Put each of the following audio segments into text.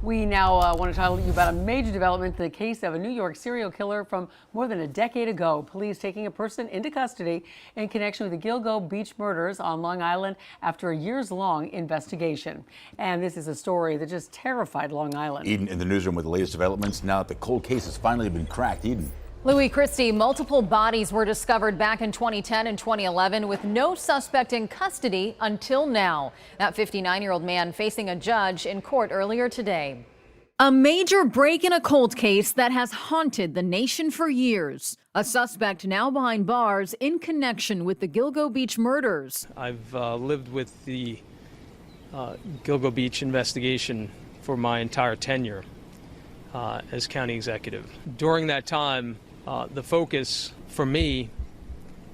We now want to tell you about a major development in the case of a New York serial killer from more than a decade ago. Police taking a person into custody in connection with the Gilgo Beach murders on Long Island after a years-long investigation. And this is a story that just terrified Long Island. Eden in the newsroom with the latest developments now that the cold case has finally been cracked. Eden. Louis Christie, multiple bodies were discovered back in 2010 and 2011 with no suspect in custody until now. That 59-year-old man facing a judge in court earlier today. A major break in a cold case that has haunted the nation for years. A suspect now behind bars in connection with the Gilgo Beach murders. I've lived with the Gilgo Beach investigation for my entire tenure as county executive. During that time, the focus for me,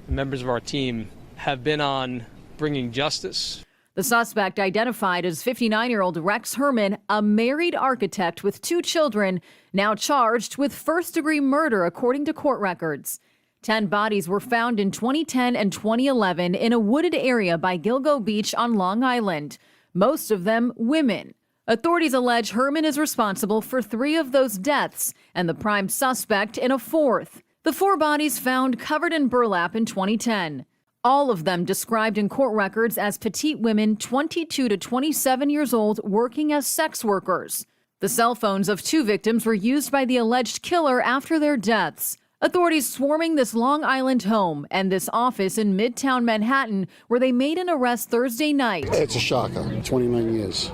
and members of our team, have been on bringing justice. The suspect, identified as 59-year-old Rex Herman, a married architect with 2 children, now charged with first-degree murder according to court records. 10 bodies were found in 2010 and 2011 in a wooded area by Gilgo Beach on Long Island, most of them women. Authorities allege Herman is responsible for 3 of those deaths and the prime suspect in a 4th. The 4 bodies found covered in burlap in 2010. All of them described in court records as petite women 22 to 27 years old working as sex workers. The cell phones of 2 victims were used by the alleged killer after their deaths. Authorities swarming this Long Island home and this office in Midtown Manhattan, where they made an arrest Thursday night. It's a shocker. 29 years.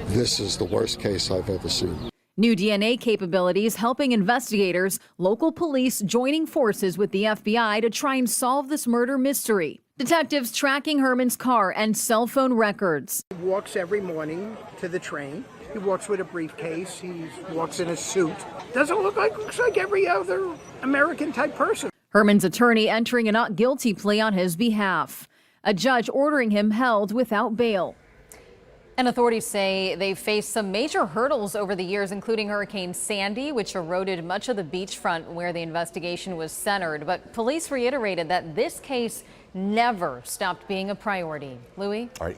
This is the worst case I've ever seen. New DNA capabilities helping investigators, local police joining forces with the FBI to try and solve this murder mystery. Detectives tracking Herman's car and cell phone records. He walks every morning to the train. He walks with a briefcase. He walks in a suit. Looks like every other American type person. Herman's attorney entering a not guilty plea on his behalf. A judge ordering him held without bail. And authorities say they've faced some major hurdles over the years, including Hurricane Sandy, which eroded much of the beachfront where the investigation was centered. But police reiterated that this case never stopped being a priority. Louis? All right.